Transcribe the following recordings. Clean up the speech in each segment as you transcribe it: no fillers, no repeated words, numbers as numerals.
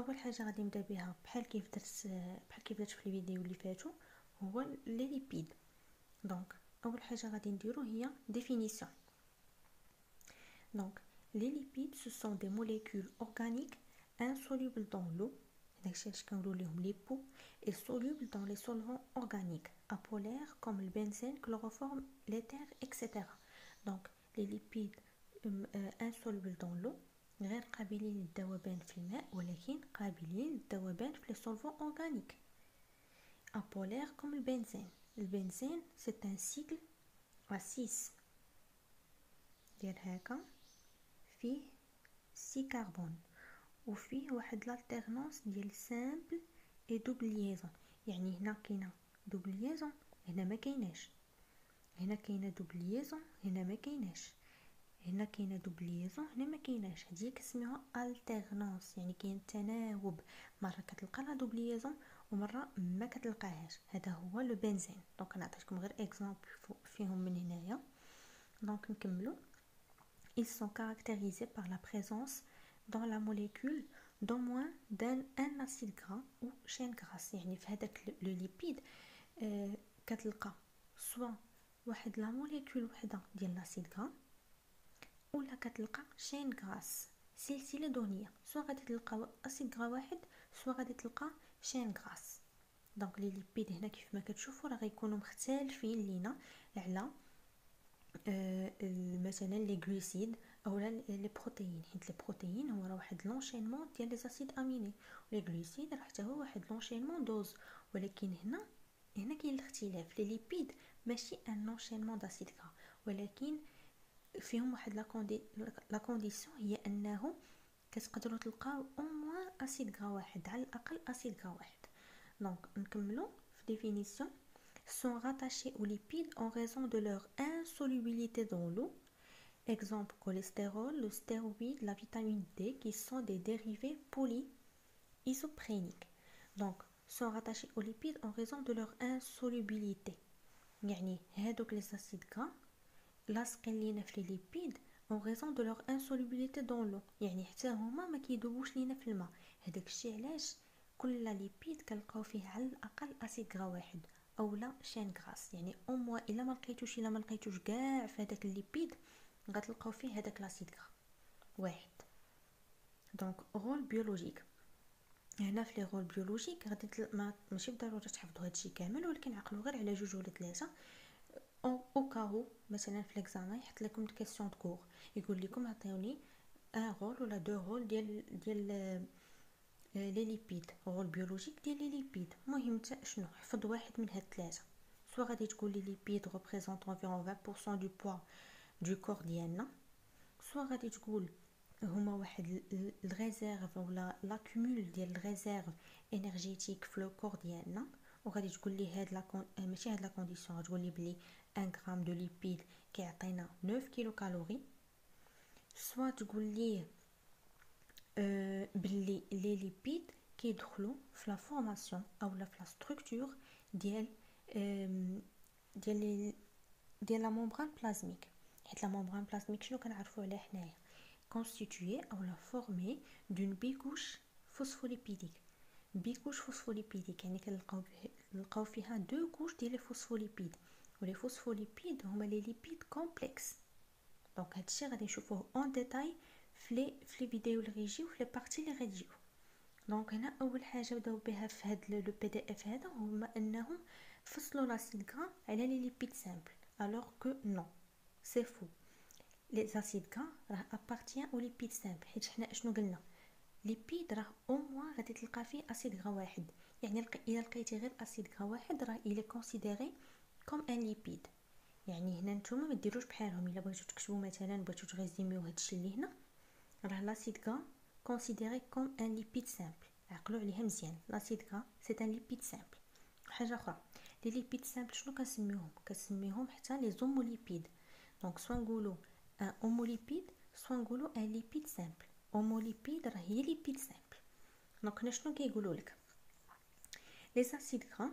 اول حاجه غادي نبدا بها بحال كيف درت في الفيديو اللي فاتو، هو لي ليبيد. دونك اول حاجه غادي نديرو هي définition. Donc les lipides ce sont des molécules organiques insolubles dans l'eau, داكشي علاش كنقولوا لهم ليبو، et solubles dans les solvants organiques apolaires comme le benzène, chloroforme, l'éther, etc. Donc les lipides insolubles dans l'eau غير قابلين للذوبان في الماء ولكن قابلين للذوبان في les solvants organiques apolaires comme le benzène. Le benzène c'est un cycle à 6 ديال هكا فيه 6 كربون وفيه واحد l'alternance ديال simple et double liaison. يعني هنا كاينه double liaison هنا ما كايناش، هنا كاينه double liaison هنا ما كايناش، هنا كاينه double liaison هنا ما كايناش. هادي كنسميوها alternance، يعني كاين تناوب، مره كتلقى لا double liaison ومره ما كتلقاهاش. هذا هو لو بنزين. دونك انا عطيتكم غير اكزامبل فيهم من هنايا. دونك نكملوا. Ils sont caractérisés par la présence dans la molécule d'au moins un acide gras ou chaîne grasse. يعني في هذاك لو ليبيد كتلقى سوا واحد لا موليكول وحده ديال لاسيد غرا ولا كتلقى شين غراس، سلسله دهنيه، سوا غادي تلقى اسيد غرا واحد سوا غادي تلقى شين غراس. دونك لي ليبيد هنا كيف ما كتشوفوا راه غيكونوا مختلفين لينا على مثلا لي غلوسيد اولا لي بروتيين، حيت لي بروتيين هو راه واحد لونشينمون ديال لي اسيد اميني، ولي غلوسيد راه حتى هو واحد لونشينمون دوز. ولكن هنا كاين الاختلاف. لي ليبيد ماشي ان لونشينمون داسيد غرا، ولكن فيهم واحد لا كونديسيون هي انه كتقدروا تلقاو او موان اسيد غرا واحد، على الاقل اسيد غرا واحد. دونك نكملوا في définition. Sont rattachés aux lipides en raison de leur insolubilité dans l'eau. Exemple, cholestérol, le stéroïde, la vitamine D qui sont des dérivés polyisoprèniques. Donc, sont rattachés aux lipides en raison de leur insolubilité. يعني هادوك les acides gras لاصقين لينا في les lipides en raison de leur insolubilité dans l'eau. يعني حتى هما ما كيدوبوش لينا في الماء. هذاك الشيء علاش كل ليبيد كنلقاو فيه على الاقل اسيد غرا واحد اولا شين غراس. يعني او موا الا ما لقيتوش كاع في هذاك الليبيد غتلقاو فيه هذاك لاسيد غرا واحد. دونك رول بيولوجيك. هنا في لي رول بيولوجيك غادي ماشي بالضروره تحفظوا هادشي كامل، ولكن عقلوا غير على جوج ولا ثلاثه او كاو. مثلا في ليكزامان يحط لكم كيسيون دو كور يقول لكم عطيوني ان رول ولا دو رول ديال لي ليبيد، رول بيولوجيك ديال لي ليبيد. المهم شنو حفظ واحد من هاد الثلاثه. سوا غادي تقول لي ليبيد ريبريزونط environ 20% du poids du corps ديالنا، سوا غادي تقول هما واحد الريزيرف ولا لاكومول ديال الريزيرف انرجيتيك في لو كور ديالنا، وغادي تقول لي هاد ماشي هاد لا كونديسيون، غتقول لي بلي 1 غرام دو ليبيد كيعطينا 9 كيلو كالوري. سوا تقول لي باللي لي ليبيد كيدخلوا في لا فورماسيون اولا في لا ستركتور ديال لا ممبران بلازميك. حيت لا ممبران بلازميك شنو كنعرفوا عليه حنايا؟ constituée اولا formée d'une bicouche phospholipidque. بيكوش فوسفوليبيديك يعني كنلقاو فيها دو كوش ديال الفوسفوليبيد، ولي فوسفوليبيد هما لي ليبيد كومبلكس. دونك هادشي غادي نشوفوه اون ديتاي في لي فيديو اللي غيجيو في لي بارتي اللي غيجيو. دونك هنا اول حاجه بداو بها في هاد لو بي دي اف هذا هما انهم فصلوا لاسيد غرا على لي ليبيد سامبل، alors que non c'est faux. les acides gras راه appartient aux lipides simples. حيت حنا شنو قلنا؟ ليبيد راه او موان غادي تلقى فيه اسيد غرا واحد. يعني الا لقيتي غير اسيد غرا واحد راه الى كونسيديري كوم ان ليبيد. يعني هنا نتوما ما ديروش بحالهم. الا بغيتو تكتبوا مثلا بغيتو تريزيميو هادشي اللي هنا، راه لاسيد غرا كونسيديري كوم ان ليبيد سامبل. عقلوا عليها مزيان، لاسيد غرا سي ان ليبيد سامبل. حاجه اخرى، لي ليبيد سامبل شنو كنسميوهم حتى لي زوموليبيد. دونك سوا نقولوا ان هوموليبيد سوا نقولوا ان ليبيد سامبل. هوموليبيد راه هي ليبيد سامبل. دونك هنا شنو كيقولوا لك؟ les acides gras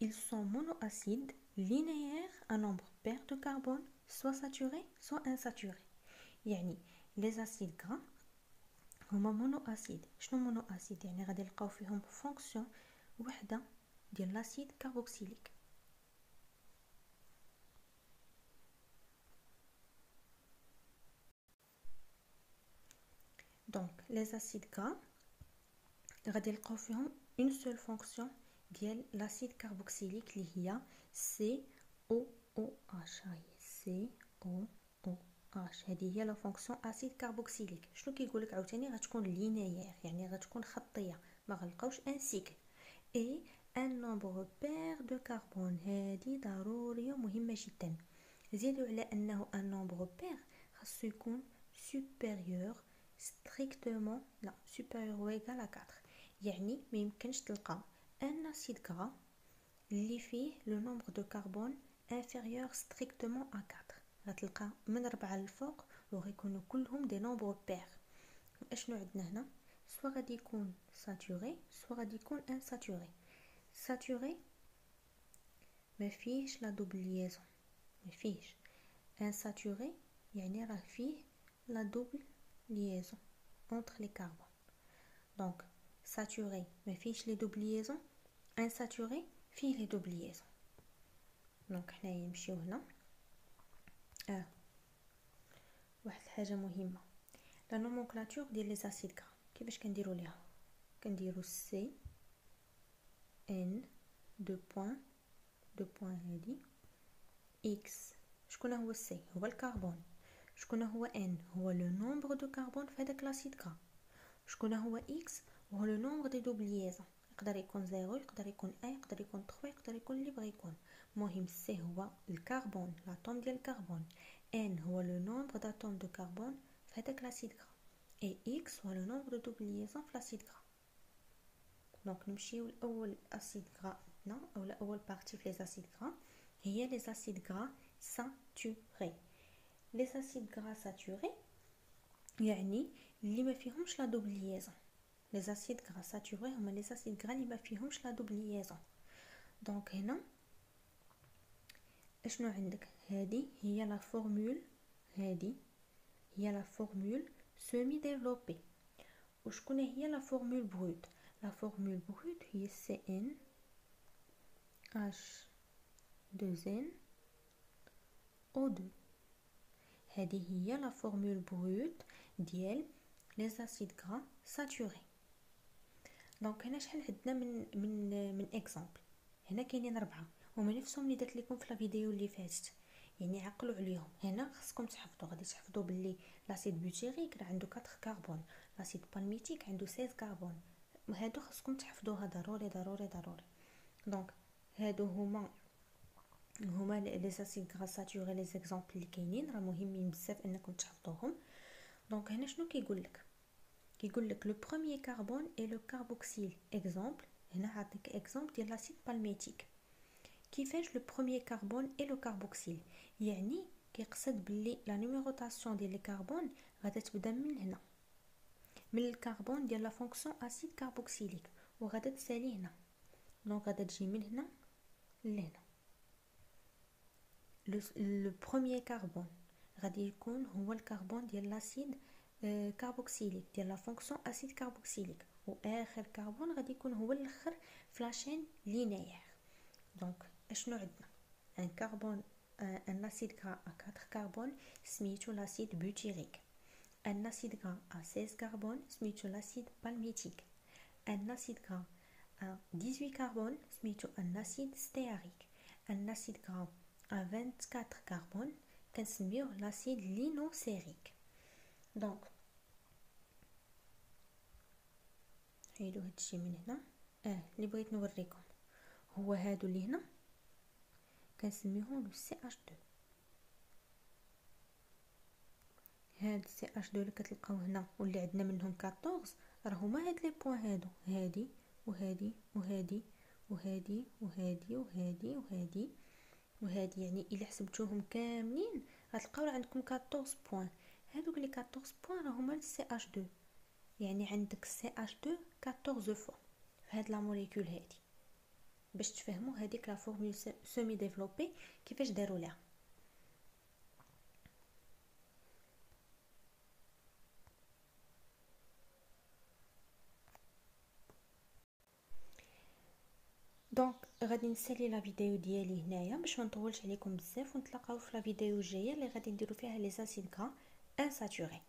ils sont monoacides linéaires à nombre pair de carbone soit saturé soit insaturé. يعني les acides gras هما مونو اسيد. شنو مونو اسيد؟ يعني غادي نلقاو فيهم فونكسيون وحده ديال لاسيد كاربوكسيليك. دونك لي اسيد غرا غادي نلقاو فيهم اون سول فونكسيون ديال لاسيد كاربوكسيليك اللي هي سي او او اش. هاهي سي او او اش، هذه هي لا فونكسيون اسيد كاربوكسيليك. شنو كيقول لك عاوتاني؟ غتكون لينيير، يعني غتكون خطيه، ما غنلقاوش ان سيكل. اي ان نومبر بير دو كربون، هذه ضروريه مهمه جدا. زيدوا على انه ان نومبر بير خاصو يكون supérieur strictement لا supérieur ou égal à 4. يعني ما يمكنش تلقى ان اسيد غرا اللي فيه لو نومبر دو كربون inférieur strictement à 4. غتلقى من 4 للفوق وغيكونوا كلهم دي نومبر بير. اشنو عندنا هنا؟ سوا غادي يكون ساتوري سوا غادي يكون ان ساتوري. ساتوري ما فيهش لا دوبل ليزون، ما فيهش. ان ساتوري يعني راه فيه لا دوبل liaison entre les carbones. Donc saturé ما فيهش les double liaisons، insaturé فيه les double liaisons. دونك حنايا نمشيو هنا واحد الحاجه مهمه، لا نومونكلاتور ديال لي اسيد غرا كيفاش كنديروا ليها؟ كنديروا سي ان دو بوين هادي اكس. شكون هو السي؟ هو الكربون. شكون هو ان؟ هو لو نومبر دو كربون في هذاك لاسيد غرا. شكون هو اكس؟ هو لو نومبر دي دوبل ليزون. يقدر يكون 0، يقدر يكون 1، يقدر يكون 3، يقدر يكون اللي بغى يكون. المهم سي هو الكربون، لاتوم ديال الكربون. ان هو لو نومبر داتوم دو كربون في هذاك لاسيد غرا. اي اكس هو لو نومبر دو دوبل ليزون في لاسيد غرا. دونك نمشيو لاول اسيد غرا عندنا، اولا اول بارتي في لي اسيد غرا هي لي اسيد غرا ساتوري. لي اسيد غرا ساتوري يعني اللي ما فيهمش لا دوبل ليزون. لي اسيد غرا ساتوري هما لي اسيد غرا اللي ما فيهمش لا دوبل ليزون. دونك هنا اشنو عندك؟ هذه هي لا فورمول، هذه هي لا فورمول سيمي ديفلوبي. وشكون هي لا فورمول بروت؟ لا فورمول بروت هي سي ان اش 2 ان او 2. هذه هي لا فورمول بروت ديال لي اسيد غرا ساتوري. دونك هنا شحال عندنا من اكزامبل؟ هنا كاينين 4 هما نفسهم اللي درت لكم في الفيديو اللي فاتت، يعني عقلوا عليهم. هنا خصكم تحفظوا، غادي تحفظوا باللي لاسيد بوتيريك راه عنده 4 كربون، لاسيد بالميتيك عنده 16 كربون. هادو خصكم تحفظوها ضروري ضروري ضروري. دونك هادو هما لي اسيد غرا ساتوري لي زيكزامبل اللي كاينين، راه مهمين بزاف انكم تحفظوهم. دونك هنا شنو كيقول لك؟ كيقول لك لو بروميير كربون اي لو كاربوكسيل. اكزامبل هنا عطيك اكزامبل ديال لاسيد بالميتيك. كيفاش لو بروميير كربون اي لو كاربوكسيل؟ يعني كيقصد باللي لا نيميروطاسيون ديال لي كربون غادا تبدا من هنا، من الكربون ديال لا فونكسيون اسيد كاربوكسيليك، وغادا تسالي هنا. دونك غادا تجي من هنا لهنا. لو بروميير كربون غادي يكون هو الكربون ديال لاسيد كاربوكسيليك ديال لا فونكسيون اسيد كاربوكسيليك، واخر كربون غادي يكون هو الاخر في لاشين لينيير. دونك اشنو عندنا؟ ان كربون ان اسيد غرا ا 4 كربون سميتو لاسيد بوتيريك. ان اسيد غرا ا 16 كربون سميتو لاسيد بالميتيك. ان اسيد غرا ا 18 كربون سميتو ان اسيد ستياريك. ان اسيد غرا ا 24 كربون كنسميوه لاسيد لينوسيريك. دونك حيدو هادشي من هنا. اللي بغيت نوريكم هو هادو اللي هنا كنسميوهم لو سي اش 2. هاد سي اش 2 اللي كتلقاو هنا واللي عندنا منهم 14 راه هما هاد لي بوين هادو، هادي وهادي وهادي وهادي وهادي وهادي وهادي وهادي. يعني الا حسبتوهم كاملين غتلقاو عندكم 14 بوين. هادوك لي 14 بوين راه هما السي اش 2. يعني عندك سي اش 2 14 فوا في هاد لا موليكول هادي، باش تفهموا هذيك لا فورمول سيمي ديفلوبي كيفاش داروا لها. دونك غادي نسالي لا فيديو ديالي هنايا باش ما نطولش عليكم بزاف، ونتلاقاو في لا فيديو الجايه اللي غادي نديرو فيها لي اسيد غرا انساتوري.